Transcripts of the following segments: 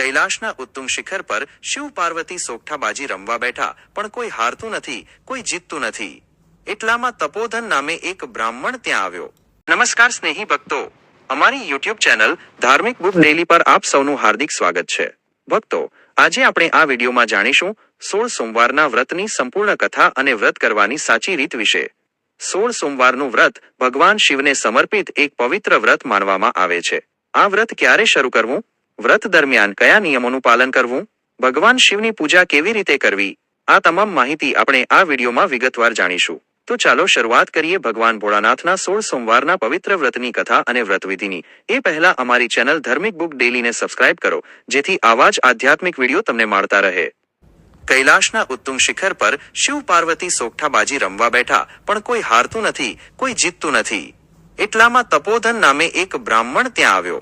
કૈલાશના ઉત્તુંગ શિખર પર શિવ પાર્વતી સોગઠાબાજી રમવા બેઠા, પણ કોઈ હારતું નથી, કોઈ જીતતું નથી. એટલામાં તપોધન નામે એક બ્રાહ્મણ ત્યાં આવ્યો. નમસ્કાર સ્નેહી ભક્તો, અમારી યુટ્યુબ ચેનલ ધાર્મિક બુક ડેલી પર આપ સૌનું હાર્દિક સ્વાગત છે. ભક્તો, આજે આપણે આ વિડીયોમાં જાણીશું 16 સોમવારના વ્રતની સંપૂર્ણ કથા અને વ્રત કરવાની સાચી રીત વિશે. 16 સોમવારનું વ્રત ભગવાન શિવને સમર્પિત એક પવિત્ર વ્રત માનવામાં આવે છે. આ વ્રત ક્યારે શરૂ કરવું, વ્રત દરમિયાન કયા નિયમોનું પાલન કરવું, ભગવાન શિવની પૂજા કેવી રીતે કરવી, આ તમામ માહિતી આપણે આ વિડીયોમાં વિગતવાર જાણીશું. તો ચાલો શરૂઆત કરીએ ભગવાન ભોળાનાથના 16 સોમવારના પવિત્ર વ્રતની કથા અને વ્રતવિધિની. એ પહેલા અમારી ચેનલ ધાર્મિક બુક ડેલીને સબસ્ક્રાઇબ કરો, જેથી આવા જ આધ્યાત્મિક વિડીયો તમને મળતા રહે. કૈલાશના ઉત્તુંગ શિખર પર શિવ પાર્વતી સોગઠાબાજી રમવા બેઠા, પણ કોઈ હારતું નથી, કોઈ જીતતું નથી. એટલામાં તપોધન નામે એક બ્રાહ્મણ ત્યાં આવ્યો.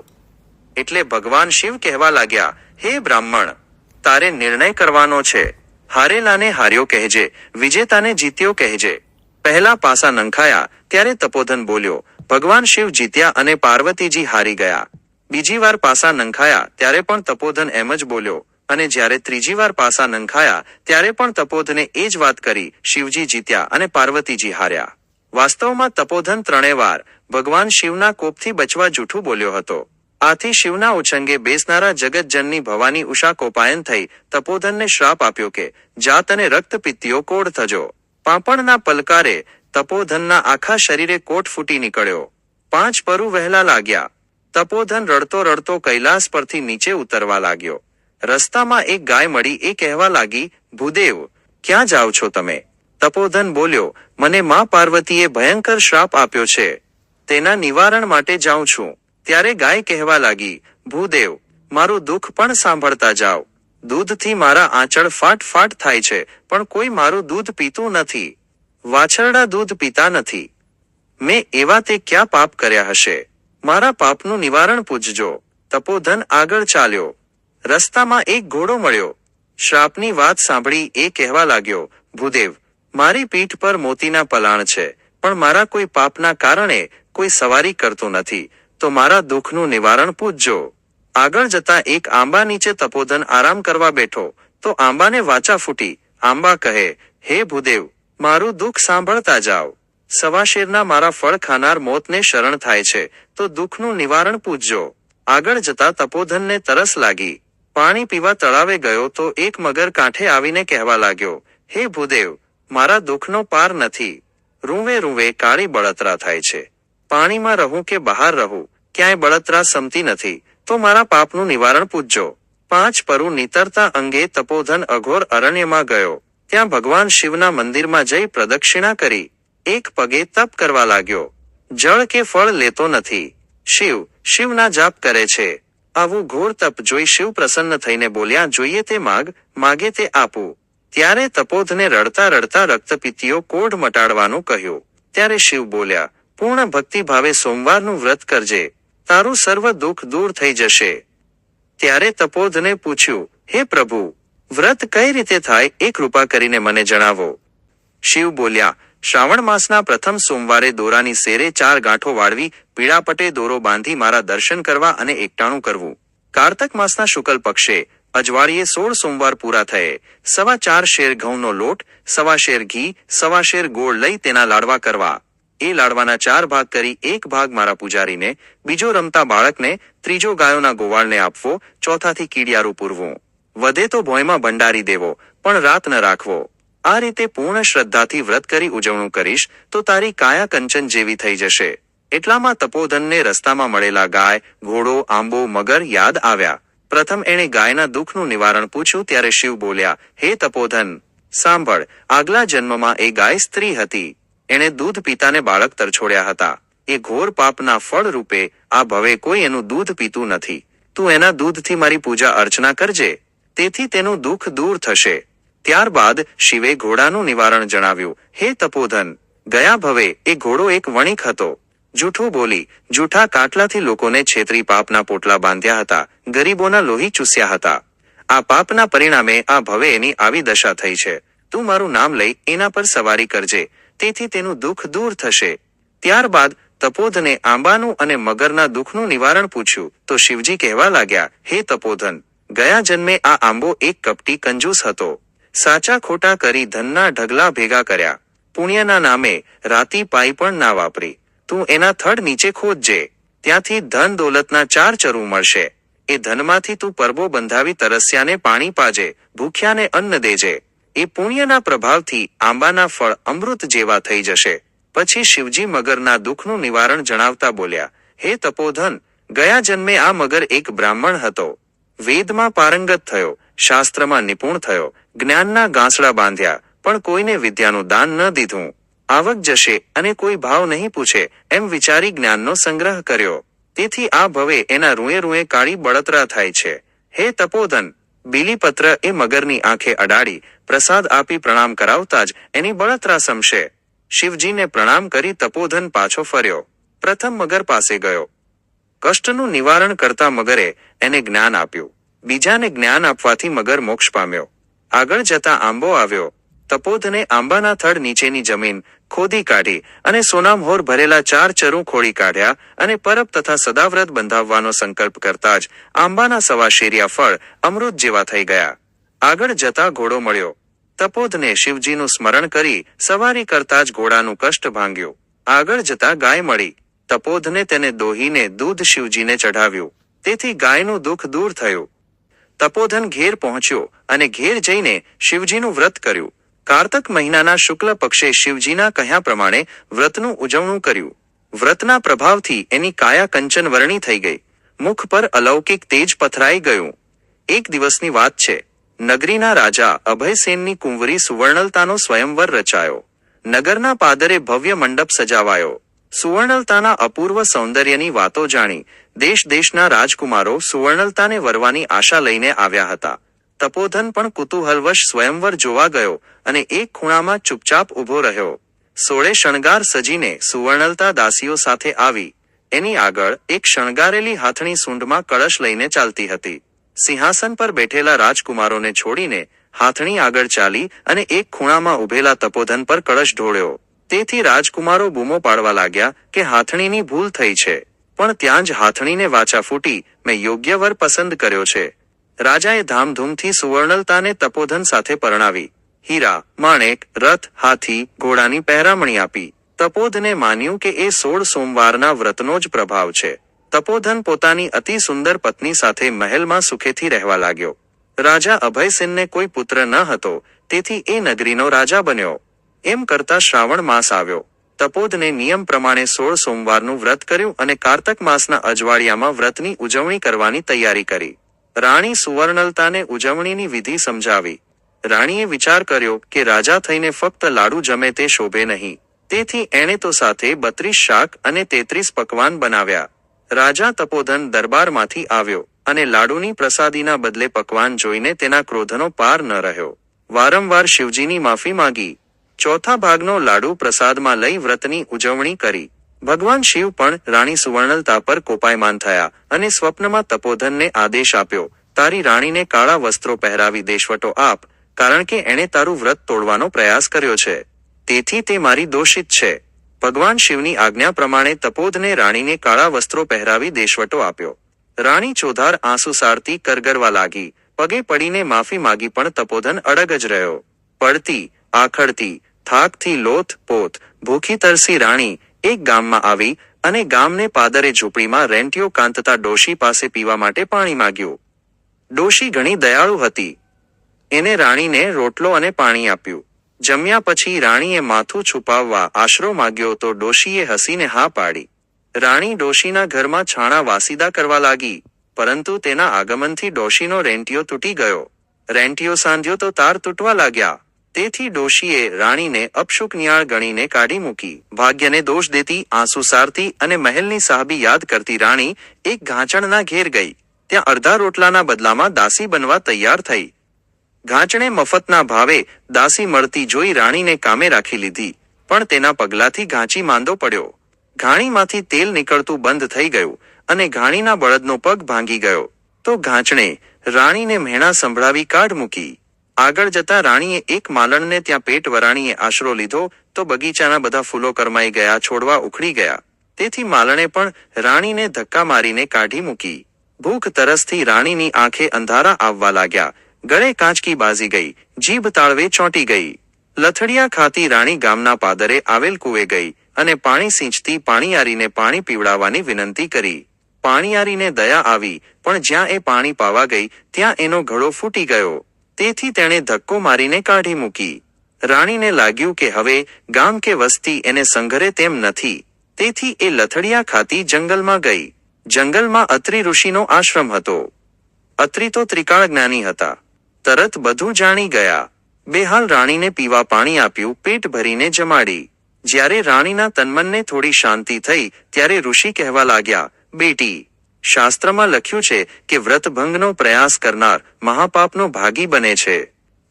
એટલે ભગવાન શિવ કહેવા લાગ્યા, હે બ્રાહ્મણ, તારે નિર્ણય કરવાનો છે. હારેલાને હાર્યો કહેજે, વિજેતાને જીત્યો કહેજે. પહેલા પાસા નંખાયા ત્યારે તપોધન બોલ્યો, ભગવાન શિવ જીત્યા અને પાર્વતીજી હારી ગયા. બીજી વાર પાસા નંખાયા ત્યારે પણ તપોધન એમ જ બોલ્યો, અને જ્યારે ત્રીજી વાર પાસા નંખાયા ત્યારે પણ તપોધને એ જ વાત કરી, શિવજી જીત્યા અને પાર્વતીજી હાર્યા. વાસ્તવમાં તપોધન 3 વાર ભગવાન શિવના કોપથી બચવા જૂઠું બોલ્યો હતો. આથી શિવના ઉછંગે બેસનારા જગતજનની ભવાની ઉષા કોપાયન થઈ તપોધનને શ્રાપ આપ્યો કે જાત અને રક્ત પિત્તીઓ કોડ થજો. પાંપણના પલકારે તપોધનના આખા શરીરે કોટ ફૂટી નીકળ્યો. 5 પરુ વહેલા લાગ્યા. તપોધન રડતો રડતો કૈલાસ પરથી નીચે ઉતરવા લાગ્યો. રસ્તામાં એક ગાય મળી. એ કહેવા લાગી, ભૂદેવ, ક્યાં જાઓ છો તમે? તપોધન બોલ્યો, મને માં પાર્વતીએ ભયંકર શ્રાપ આપ્યો છે, તેના નિવારણ માટે જાઉં છું. ત્યારે ગાય કહેવા લાગી, ભૂદેવ, મારું દુઃખ પણ સાંભળતા જાઓ. દૂધથી મારા આંચળ ફાટ ફાટ થાય છે, પણ કોઈ મારું દૂધ પીતું નથી. વાછરડા દૂધ પીતા નથી. મેં એવા તે ક્યાં પાપ કર્યા હશે? મારા પાપનું નિવારણ પૂજજો. તપોધન આગળ ચાલ્યો. રસ્તામાં એક ઘોડો મળ્યો. શ્રાપની વાત સાંભળી એ કહેવા લાગ્યો, ભૂદેવ, મારી પીઠ પર મોતીના પલાણ છે, પણ મારા કોઈ પાપના કારણે કોઈ સવારી કરતું નથી, તો મારા દુઃખનું નિવારણ પૂજજો. આગળ જતા એક આંબા નીચે તપોધન આરામ કરવા બેઠો, તો આંબાને વાચા ફૂટી. આંબા કહે, હે ભૂદેવ, મારું દુઃખ સાંભળતા જાઓ. સવાશેરના મારા ફળ ખાનાર મોતને શરણ થાય છે, તો દુઃખનું નિવારણ પૂજજો. આગળ જતા તપોધનને તરસ લાગી. પાણી પીવા તળાવે ગયો તો એક મગર કાંઠે આવીને કહેવા લાગ્યો, હે ભૂદેવ, મારા દુઃખનો પાર નથી. રૂંવે રૂંવે કાળી બળતરા થાય છે. પાણીમાં રહું કે બહાર રહું, ક્યાંય બળતરા સમતી નથી, તો મારા પાપનું નિવારણ પૂજજો. 5 પરુ નીતરતા અંગે તપોધન અઘોર અરણ્યમાં ગયો. ત્યાં ભગવાન શિવના મંદિરમાં જઈ પ્રદક્ષિણા કરી. એક પગે તપ કરવા લાગ્યો. જળ કે ફળ લેતો નથી. શિવના જાપ કરે છે. આવું ઘોર તપ જોઈ શિવ પ્રસન્ન થઈને બોલ્યા, જોઈએ તે માગે તે આપું. ત્યારે તપોધને રડતા રડતા રક્તપિત્તીઓ કોઢ મટાડવાનું કહ્યું. ત્યારે શિવ બોલ્યા, પૂર્ણ ભક્તિ ભાવે સોમવારનું વ્રત કરજે, તારું સર્વ દુઃખ દૂર થઈ જશે. ત્યારે તપોધને પૂછ્યું, હે પ્રભુ, વ્રત કઈ રીતે થાય એ કૃપા કરીને મને જણાવો. શિવ બોલ્યા, શ્રાવણ માસના પ્રથમ સોમવારે દોરાની શેરે 4 ગાંઠો વાળવી, પીળાપટે દોરો બાંધી મારા દર્શન કરવા અને એકટાણું કરવું. કારતક માસના શુક્લ પક્ષે અજવાળીએ 16 સોમવાર પૂરા થયે 4.25 શેર ઘઉંનો લોટ, 1.25 શેર ઘી, 1.25 શેર ગોળ લઈ તેના લાડવા કરવા. એ લાડવાના 4 ભાગ કરી, એક ભાગ મારા પૂજારીને, બીજો રમતા બાળકને, ત્રીજો ગાયોના ગોવાળને આપવો, ચોથાથી કીડિયારું પૂરવું. વધે તો ભોંયમાં ભંડારી દેવો, પણ રાત ન રાખવો. આ રીતે પૂર્ણ શ્રદ્ધાથી વ્રત કરી ઉજવણું કરીશ તો તારી કાયા કંચન જેવી થઈ જશે. એટલામાં તપોધનને રસ્તામાં મળેલા ગાય, ઘોડો, આંબો, મગર યાદ આવ્યા. પ્રથમ એણે ગાયના દુઃખનું નિવારણ પૂછ્યું. ત્યારે શિવ બોલ્યા, હે તપોધન, સાંભળ, આગલા જન્મમાં એ ગાય સ્ત્રી હતી. એણે દૂધ પીતાને બાળક તરછોડ્યા હતા. એ ઘોર પાપના ફળ રૂપે આ ભવે કોઈ એનું દૂધ પીતું નથી. તું એના દૂધથી મારી પૂજા અર્ચના કરજે, તેથી તેનું દુઃખ દૂર થશે. ત્યારબાદ શિવે ઘોડાનું નિવારણ જણાવ્યું. હે તપોધન, ગયા ભવે એ ઘોડો એક વણિક હતો. જૂઠું બોલી, જૂઠા કાટલાથી લોકોને છેતરી પાપના પોટલા બાંધ્યા હતા, ગરીબોના લોહી ચૂસ્યા હતા. આ પાપના પરિણામે આ ભવે એની આવી દશા થઈ છે. તું મારું નામ લઈ એના પર સવારી કરજે, તેથી તેનું દુઃખ દૂર થશે. ત્યારબાદ તપોધને આંબાનું અને મગરના દુઃખનું નિવારણ પૂછ્યું તો શિવજી કહેવા લાગ્યા, હે તપોધન, ગયા જન્મે આ આંબો એક કપટી કંજૂસ હતો. સાચા ખોટા કરી ધનના ઢગલા ભેગા કર્યા. પુણ્યના નામે રાતી પાઈ પણ ના વાપરી. તું એના થડ નીચે ખોદજે, ત્યાંથી ધન દોલતના 4 ચરું મળશે. એ ધનમાંથી તું પરબો બંધાવી તરસ્યાને પાણી પાજે, ભૂખ્યાને અન્ન દેજે. એ પુણ્યના પ્રભાવથી આંબાના ફળ અમૃત જેવા થઈ જશે. પછી શિવજી મગરના દુઃખનું નિવારણ જણાવતા બોલ્યા, હે તપોધન, ગયા જન્મે આ મગર એક બ્રાહ્મણ હતો. વેદમાં પારંગત થયો, શાસ્ત્રમાં નિપુણ થયો, જ્ઞાનના ગાંસડા બાંધ્યા, પણ કોઈને વિદ્યાનું દાન ન દીધું. આવક જશે અને કોઈ ભાવ નહીં પૂછે એમ વિચારી જ્ઞાનનો સંગ્રહ કર્યો. તેથી આ ભવે એના રૂએ રૂએ કાળી બળતરા થાય છે. હે તપોધન, બીલીપત્ર એ મગરની આંખે અડાડી પ્રસાદ આપી પ્રણામ કરાવતા જ એની બળતરા સમશે. શિવજીને પ્રણામ કરી તપોધન પાછો ફર્યો. પ્રથમ મગર પાસે ગયો. કષ્ટનું નિવારણ કરતા મગરે એને જ્ઞાન આપ્યું. બીજાને જ્ઞાન આપવાથી મગર મોક્ષ પામ્યો. આગળ જતા આંબો આવ્યો. તપોધને આંબાના થડ નીચેની જમીન ખોદી કાઢી અને સોનામહોર ભરેલા 4 ચરું ખોળી કાઢ્યા અને પરબ તથા સદાવ્રત બંધાવવાનો સંકલ્પ કરતા જ આંબાના સવા શેરિયા ફળ અમૃત જેવા થઈ ગયા. આગળ જતા ઘોડો મળ્યો. તપોધને શિવજીનું સ્મરણ કરી સવારી કરતા જ ઘોડાનું કષ્ટ ભાંગ્યું. આગળ જતા ગાય મળી. તપોધને તેને દોહીને દૂધ શિવજીને ચઢાવ્યું. તેથી ગાયનું દુઃખ દૂર થયું. તપોધન ઘેર પહોંચ્યો અને ઘેર જઈને શિવજીનું વ્રત કર્યું. કારતક મહિનાના શુક્લ પક્ષે શિવજીના કહ્યા પ્રમાણે વ્રતનું ઉજવણું કર્યું. વ્રતના પ્રભાવથી એની કાયા કંચન વર્ણી થઈ ગઈ. મુખ પર અલૌકિક તેજ પથરાઈ ગયું. એક દિવસની વાત છે. નગરીના રાજા અભયસેનની કુંવરી સુવર્ણલતાનો સ્વયંવર રચાયો. નગરના પાદરે ભવ્ય મંડપ સજાવાયો. સુવર્ણલતાના અપૂર્વ સૌંદર્યની વાતો જાણી દેશ દેશના રાજકુમારો સુવર્ણલતાને વરવાની આશા લઈને આવ્યા હતા. તપોધન પણ કુતૂહલવશ સ્વયંવર જોવા ગયો અને એક ખૂણામાં ચૂપચાપ ઊભો રહ્યો. સોળે શણગાર સજીને સુવર્ણલતા દાસીઓ સાથે આવી. એની આગળ એક શણગારેલી હાથણી સૂંઢમાં કળશ લઈને ચાલતી હતી. સિંહાસન પર બેઠેલા રાજકુમારોને છોડીને હાથણી આગળ ચાલી અને એક ખૂણામાં ઊભેલા તપોધન પર કળશ ઢોળ્યો. તેથી રાજકુમારો બૂમો પાડવા લાગ્યા કે હાથણીની ભૂલ થઈ છે. પણ ત્યાં જ હાથણીને વાચા ફૂટી, મેં યોગ્ય વર પસંદ કર્યો છે. રાજાએ ધામધૂમથી સુવર્ણલતાને તપોધન સાથે પરણાવી. હીરા, માણેક, રથ, હાથી, ઘોડાની પહેરામણી આપી. તપોધને માન્યું કે એ 16 સોમવારના વ્રતનો જ પ્રભાવ છે. તપોધન પોતાની અતિ સુંદર પત્ની સાથે મહેલમાં સુખેથી રહેવા લાગ્યો. રાજા અભયસેનને કોઈ પુત્ર ન હતો, તેથી એ નગરીનો રાજા બન્યો. એમ કરતા શ્રાવણ માસ આવ્યો. તપોધને નિયમ પ્રમાણે 16 સોમવારનું વ્રત કર્યું અને કારતક માસના અજવાળિયામાં વ્રતની ઉજવણી કરવાની તૈયારી કરી. રાણી સુવર્ણલતાને ઉજવણીની વિધિ સમજાવી. રાણીએ વિચાર કર્યો કે રાજા થઈને ફક્ત લાડુ જમે તે શોભે નહીં. તેથી એણે તો સાથે 32 શાક અને 33 પકવાન બનાવ્યા. રાજા તપોધન દરબારમાંથી આવ્યો અને લાડુની પ્રસાદીના બદલે પકવાન જોઈને તેના ક્રોધનો પાર ન રહ્યો. વારંવાર શિવજીની માફી માંગી. ચોથા ભાગનો લાડુ પ્રસાદમાં લઈ વ્રતની ઉજવણી કરી. ભગવાન શિવ પણ રાણી સુવર્ણલતા પર કોપાયમાન થયા અને સ્વપ્નમાં તપોધનને આદેશ આપ્યો, તારી રાણીને કાળા વસ્ત્રો પહેરાવી દેશવટો આપ, કારણ કે એણે તારું વ્રત તોડવાનો પ્રયાસ કર્યો છે. તેથી તે મારી દોષિત છે. ભગવાન શિવની આજ્ઞા પ્રમાણે તપોધને રાણીને કાળા વસ્ત્રો પહેરાવી દેશવટો આપ્યો. રાણી ચોધાર આંસુ સારતી કરગરવા લાગી. પગે પડીને માફી માગી પણ તપોધન અડગ જ રહ્યો. પડતી, આખડતી, થાકથી લોથ પોથ, ભૂખી તરસી રાણી એક ગામમાં આવી અને ગામને પાદરે ઝૂંપડીમાં રેંટિયો કાંતતા ડોશી પાસે પીવા માટે પાણી માંગ્યું. ડોશી ઘણી દયાળુ હતી. એને રાણીને રોટલો અને પાણી આપ્યું. જમ્યા પછી રાણીએ માથું છુપાવવા આશરો માગ્યો તો ડોશીએ હસીને હા પાડી. રાણી ડોશીના ઘરમાં છાણા વાસીદા કરવા લાગી, પરંતુ તેના આગમનથી ડોશીનો રેંટિયો તૂટી ગયો. રેંટિયો સાંધ્યો તો તાર તૂટવા લાગ્યા. તેથી ડોશીએ રાણીને અપશુકનિયાળ ગણીને કાઢી મૂકી. ભાગ્યને દોષ દેતી, આંસુ સારતી અને મહેલની સાહબી યાદ કરતી રાણી એક ઘાંચણના ઘેર ગઈ. ત્યાં અડધા રોટલાના બદલામાં દાસી બનવા તૈયાર થઈ. ઘાંચણે મફતના ભાવે દાસી મળતી જોઈ રાણીને કામે રાખી લીધી, પણ તેના પગલાથી ઘાંચી માંદો પડ્યો. ઘાણીમાંથી તેલ નીકળતું બંધ થઈ ગયું અને ઘાણીના બળદનો પગ ભાંગી ગયો. તો ઘાંચણે રાણીને મહેણા સંભળાવી કાઢ મૂકી. આગળ જતા રાણીએ એક માલણને ત્યાં પેટ વરાણીએ આશરો લીધો તો બગીચાના બધા ફૂલો કરમાઈ ગયા, છોડવા ઉખડી ગયા. તેથી માલણે પણ રાણીને ધક્કા મારીને કાઢી મૂકી. ભૂખ તરસથી રાણીની આંખે અંધારા આવવા લાગ્યા, ગળે કાંચકી બાજી ગઈ, જીભ તાળવે ચોંટી ગઈ. લથડિયા ખાતી રાણી ગામના પાદરે આવેલ કૂવે ગઈ અને પાણી સિંચતી પાણીયારીને પાણી પીવડાવવાની વિનંતી કરી. પાણીયારીને દયા આવી, પણ જ્યાં એ પાણી પાવા ગઈ ત્યાં એનો ઘડો ફૂટી ગયો. તેથી તેણે ધક્કો મારીને કાઢી મૂકી. રાણીને લાગ્યું કે હવે ગામ કે વસ્તી એને સંઘરે તેમ નથી, તેથી એ લથડિયા ખાતી જંગલમાં ગઈ. જંગલમાં અત્રિ ઋષિનો આશ્રમ હતો. અત્રિ તો ત્રિકાળ જ્ઞાની હતા. તરત બધું જાણી ગયા. બેહાલ રાણીને પીવા પાણી આપ્યું, પેટ ભરીને જમાડી. જ્યારે રાણીના તનમનને થોડી શાંતિ થઈ ત્યારે ઋષિ કહેવા લાગ્યા, બેટી, શાસ્ત્રમાં લખ્યું છે કે વ્રતભંગનો પ્રયાસ કરનાર મહાપાપનો ભાગી બને છે.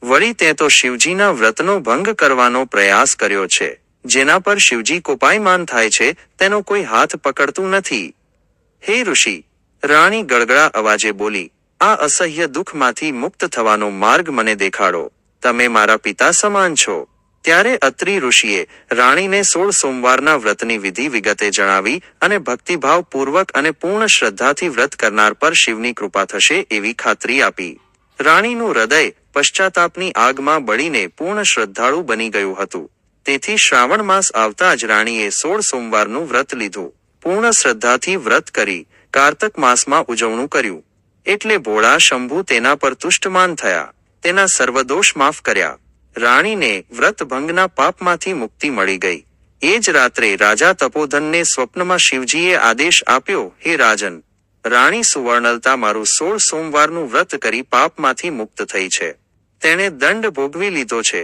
વળી તે તો શિવજીના વ્રતનો ભંગ કરવાનો પ્રયાસ કર્યો છે. જેના પર શિવજી કોપાયમાન થાય છે તેનો કોઈ હાથ પકડતું નથી. હે ઋષિ, રાણી ગળગળા અવાજે બોલી, આ અસહ્ય દુઃખમાંથી મુક્ત થવાનો માર્ગ મને દેખાડો. તમે મારા પિતા સમાન છો. ત્યારે અત્રિ ઋષિએ રાણીને 16 સોમવારના વ્રતની વિધિ વિગતે જણાવી અને ભક્તિભાવ પૂર્વક અને પૂર્ણ શ્રદ્ધાથી વ્રત કરનાર પર શિવની કૃપા થશે એવી ખાતરી આપી. રાણીનું હૃદય પશ્ચાતાપની આગમાં બળીને પૂર્ણ શ્રદ્ધાળુ બની ગયું હતું. તેથી શ્રાવણ માસ આવતા જ રાણીએ 16 સોમવારનું વ્રત લીધું. પૂર્ણ શ્રદ્ધાથી વ્રત કરી કારતક માસમાં ઉજવણું કર્યું. એટલે ભોળા શંભુ તેના પર તુષ્ટમાન થયા, તેના સર્વદોષ માફ કર્યા. રાણીને વ્રતભંગના પાપમાંથી મુક્તિ મળી ગઈ. એ જ રાત્રે રાજા તપોધનને સ્વપ્નમાં શિવજીએ આદેશ આપ્યો, હે રાજન, રાણી સુવર્ણલતા મારું 16 સોમવારનું વ્રત કરી પાપમાંથી મુક્ત થઈ છે. તેણે દંડ ભોગવી લીધો છે.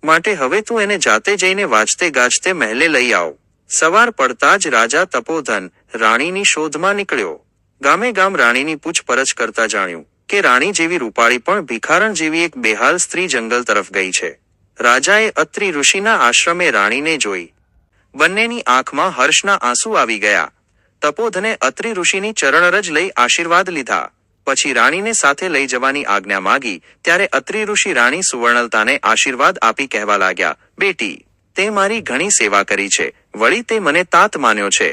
માટે હવે તું એને જાતે જઈને વાજતે ગાજતે મહેલે લઈ આવ. સવાર પડતા જ રાજા તપોધન રાણીની શોધમાં નીકળ્યો. ગામે ગામ રાણીની પૂછપરછ કરતા જાણ્યું કે રાણી જેવી રૂપાળી પણ ભિખારણ જેવી એક બેહાલ સ્ત્રી જંગલ તરફ ગઈ છે. રાજાએ અત્રિ ઋષિના આશ્રમે રાણીને જોઈ. બંનેની આંખમાં હર્ષના આંસુ આવી ગયા. તપોધને અત્રિ ઋષિની ચરણરજ લઈ આશીર્વાદ લીધા. પછી રાણીને સાથે લઈ જવાની આજ્ઞા માગી ત્યારે અત્રિ ઋષિ રાણી સુવર્ણલતાને આશીર્વાદ આપી કહેવા લાગ્યા, બેટી, તે મારી ઘણી સેવા કરી છે, વળી તે મને તાત માન્યો છે.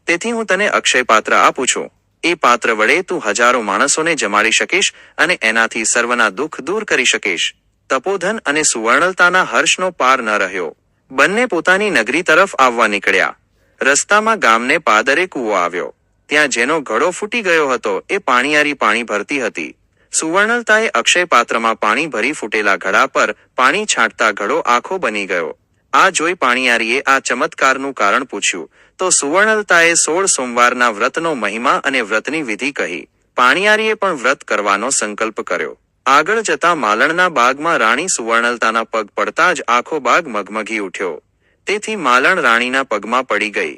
તેથી હું તને અક્ષય પાત્ર આપું છું. એ પાત્ર વડે તું હજારો માણસોને જમાડી શકીશ અને એનાથી સર્વના દુઃખ દૂર કરી શકીશ. તપોધન અને સુવર્ણલતાના હર્ષનો પાર ન રહ્યો. બંને પોતાની નગરી તરફ આવવા નીકળ્યા. રસ્તામાં ગામને પાદરે કૂવો આવ્યો. ત્યાં જેનો ઘડો ફૂટી ગયો હતો એ પાણીયારી પાણી ભરતી હતી. સુવર્ણલતાએ અક્ષય પાત્રમાં પાણી ભરી ફૂટેલા ઘડા પર પાણી છાંટતા ઘડો આખો બની ગયો. આ જોઈ પાણીયારીએ આ ચમત્કારનું કારણ પૂછ્યું તો સુવર્ણલતાએ 16 સોમવારના વ્રતનો મહિમા અને વ્રતની વિધિ કહી. પાણીયારીએ પણ વ્રત કરવાનો સંકલ્પ કર્યો. આગળ જતા માલણના બાગમાં રાણી સુવર્ણલતાના પગ પડતા જ આખો બાગ મગમગી ઉઠ્યો. તેથી માલણ રાણીના પગમાં પડી ગઈ.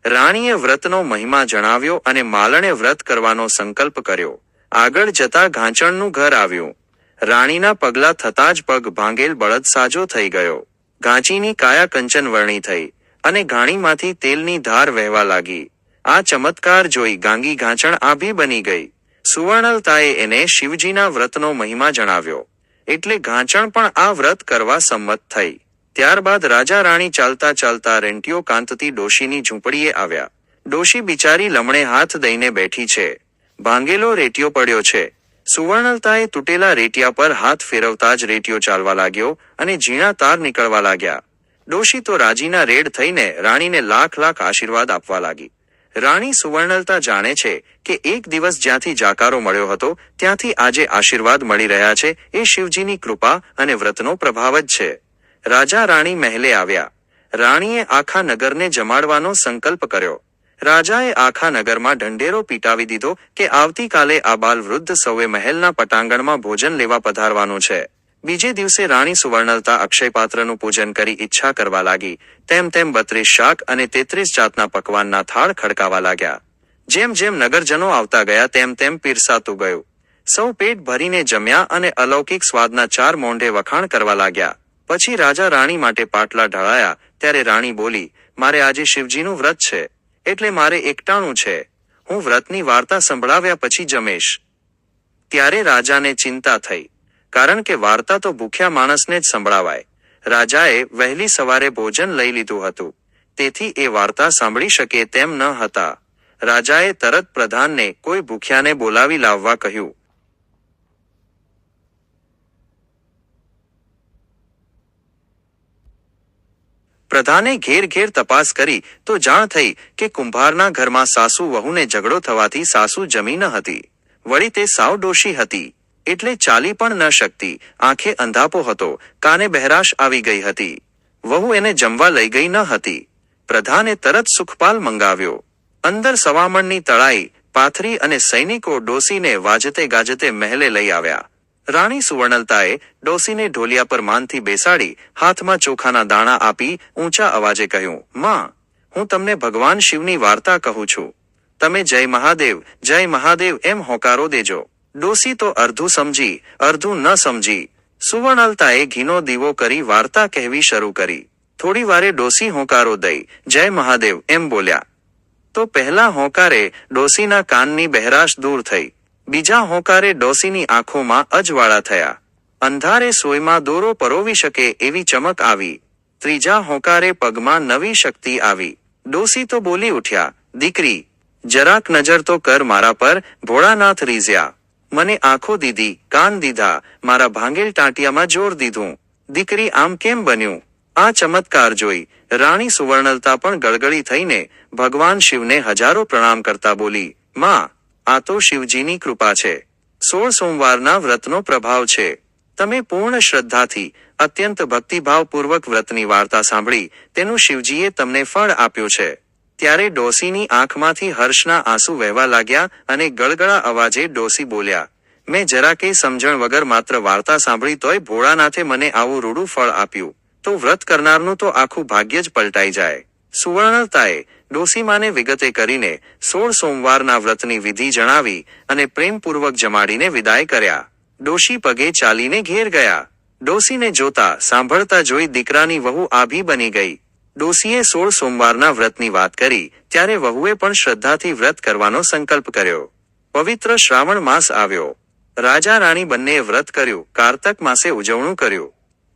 રાણીએ વ્રતનો મહિમા જણાવ્યો અને માલણે વ્રત કરવાનો સંકલ્પ કર્યો. આગળ જતા ઘાંચણનું ઘર આવ્યું. રાણીના પગલા થતાં જ પગ ભાંગેલ બળદ સાજો થઈ ગયો. ઘાંચીની કાયા કંચન વર્ણી થઈ અને ઘાણીમાંથી તેલની ધાર વહેવા લાગી. આ ચમત્કાર જોઈ ગાંગી ઘાંચણ આભી બની ગઈ. સુવર્ણલતાએ એને શિવજીના વ્રતનો મહિમા જણાવ્યો. એટલે ઘાંચણ પણ આ વ્રત કરવા સંમત થઈ. ત્યારબાદ રાજા રાણી ચાલતા ચાલતા રેંટીઓ કાંતતી ડોશીની ઝૂંપડીએ આવ્યા. ડોશી બિચારી લમણે હાથ દઈને બેઠી છે. ભાંગેલો રેટિયો પડ્યો છે. સુવર્ણલતાએ તૂટેલા રેટિયા પર હાથ ફેરવતા જ રેટિયો ચાલવા લાગ્યો અને ઝીણા તાર નીકળવા લાગ્યા. ડોશી તો રાજીના રેડ થઈને રાણીને લાખ લાખ આશીર્વાદ આપવા લાગી. રાણી સુવર્ણલતા જાણે છે કે એક દિવસ જ્યાંથી જાકારો મળ્યો હતો ત્યાંથી આજે આશીર્વાદ મળી રહ્યા છે એ શિવજીની કૃપા અને વ્રતનો પ્રભાવ જ છે. રાજા રાણી મહેલે આવ્યા. રાણીએ આખા નગરને જમાડવાનો સંકલ્પ કર્યો. રાજાએ આખા નગરમાં ઢંઢેરો પીટાવી દીધો કે આવતીકાલે આ બાલ વૃદ્ધ સૌએ મહેલના પટાંગણમાં ભોજન લેવા પધારવાનું છે. બીજે દિવસે રાણી સુવર્ણલતા અક્ષયપાત્રનું પૂજન કરી ઈચ્છા કરવા લાગી. તેમ તેમ 32 શાક અને 33 જાતના પકવાનના થાળ ખડકાવા લાગ્યા. જેમ જેમ નગરજનો આવતા ગયા તેમ તેમ પીરસાતું ગયું. સૌ પેટ ભરીને જમ્યા અને અલૌકિક સ્વાદના 4 મોંઢે વખાણ કરવા લાગ્યા. પછી રાજા રાણી માટે પાટલા ઢળાયા ત્યારે રાણી બોલી, મારે આજે શિવજીનું વ્રત છે એટલે મારે એકટાણું છે. હું વ્રતની વાર્તા સંભળાવ્યા પછી જમેશ. ત્યારે રાજાને ચિંતા થઈ, કારણ કે વાર્તા તો ભૂખ્યા માણસને જ સંભળાવાય. રાજાએ વહેલી સવારે ભોજન લઈ લીધું હતું, તેથી એ વાર્તા સાંભળી શકે તેમ ન હતા. રાજાએ તરત પ્રધાનને કોઈ ભૂખ્યાને બોલાવી લાવવા કહ્યું. પ્રધાને ઘેર ઘેર તપાસ કરી તો જાણ થઈ કે કુંભારના ઘરમાં સાસુ વહુને ઝઘડો થવાથી સાસુ જમી ન હતી. વળી તે સાવ ડોશી હતી, એટલે ચાલી પણ ન શકતી. આંખે અંધાપો હતો, કાને બહેરાશ આવી ગઈ હતી. વહુ એને જમવા લઈ ગઈ ન હતી. પ્રધાને તરત સુખપાલ મંગાવ્યો. અંદર સવામણની તળાઈ પાથરી અને સૈનિકો ડોસીને વાજતે ગાજતે મહેલે લઈ આવ્યા. રાણી સુવર્ણલતાએ ડોસીને ઢોલિયા પર માનથી બેસાડી હાથમાં ચોખાના દાણા આપી ઊંચા અવાજે કહ્યું, માં, હું તમને ભગવાન શિવની વાર્તા કહું છું. તમે જય મહાદેવ એમ હોકારો દેજો. ડોસી તો અર્ધું સમજી, અર્ધું ન સમજી. સુવર્ણલતાએ ઘીનો દીવો કરી વાર્તા કહેવી શરૂ કરી. થોડી વારે ડોસી હોંકારો દઈ જય મહાદેવ એમ બોલ્યા. તો પહેલા હોંકારે ડોસીના કાનની બહેરાશ દૂર થઈ. બીજા હોંકારે ડોસીની આંખોમાં અજવાળા થયા. અંધારે સોયમાં દોરો પરોવી શકે એવી ચમક આવી. ત્રીજા હોંકારે પગમાં નવી શક્તિ આવી. ડોસી તો બોલી ઉઠ્યા, દીકરી, જરાક નજર તો કર મારા પર. ભોળાનાથ રીઝ્યા. મને આંખો દીધી, કાન દીધા, મારા ભાંગેલ ટાંટિયામાં જોર દીધું. દીકરી, આમ કેમ બન્યું? આ ચમત્કાર જોઈ રાણી સુવર્ણલતા પણ ગળગળી થઈને ભગવાન શિવને હજારો પ્રણામ કરતા બોલી, માં, આ તો શિવજીની કૃપા છે. 16 સોમવારના વ્રતનો પ્રભાવ છે. તમે પૂર્ણ શ્રદ્ધાથી અત્યંત ભક્તિભાવપૂર્વક વ્રતની વાર્તા સાંભળી તેનું શિવજીએ તમને ફળ આપ્યું છે. ત્યારે ડોસીની આંખમાંથી હર્ષના આંસુ વહેવા લાગ્યા અને ગળગળા અવાજે ડોસી બોલ્યા, મેં જરાકે સમજણ વગર માત્ર વાર્તા સાંભળી તોય ભોળાનાથે મને આવું રૂડું ફળ આપ્યું. તો વ્રત કરનારનું તો આખું ભાગ્ય જ પલટાઈ જાય. સુવર્ણલતાએ ડોસીમાને વિગતે કરીને 16 સોમવારના વ્રતની વિધિ જણાવી અને પ્રેમપૂર્વક જમાડીને વિદાય કર્યા. ડોશી પગે ચાલીને ઘેર ગયા. ડોસીને જોતા સાંભળતા જોઈ દીકરાની વહુ આભી બની ગઈ. ડોસીએ 16 સોમવારના વ્રતની વાત કરી ત્યારે વહુએ પણ શ્રદ્ધાથી વ્રત કરવાનો સંકલ્પ કર્યો. પવિત્ર શ્રાવણ માસ આવ્યો. રાજા રાણી બંનેએ વ્રત કર્યું. કારતક માસે ઉજવણું કર્યું.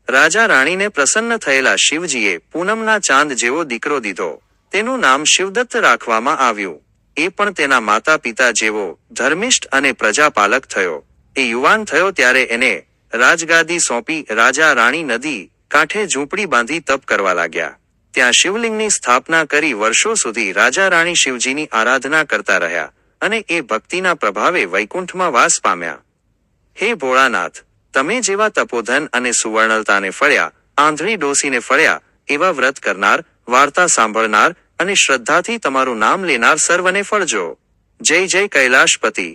રાજા રાણીને પ્રસન્ન થયેલા શિવજીએ પૂનમના ચાંદ જેવો દીકરો દીધો. તેનું નામ શિવદત્ત રાખવામાં આવ્યું. એ પણ તેના માતા પિતા જેવો ધર્મિષ્ઠ અને પ્રજાપાલક થયો. એ યુવાન થયો ત્યારે એને રાજગાદી સોંપી રાજા રાણી નદી કાંઠે ઝૂંપડી બાંધી તપ કરવા લાગ્યા. ત્યાં શિવલિંગની સ્થાપના કરી વર્ષો સુધી રાજા રાણી શિવજીની આરાધના કરતા રહ્યા અને એ ભક્તિના પ્રભાવે વૈકુંઠમાં વાસ પામ્યા. હે ભોળાનાથ, તમે જેવા તપોધન અને સુવર્ણલતાને ફળ્યા, આંધળી ડોસીને ફળ્યા, એવા વ્રત કરનાર, વાર્તા સાંભળનાર અને શ્રદ્ધાથી તમારું નામ લેનાર સર્વને ફળજો. જય જય કૈલાશપતિ.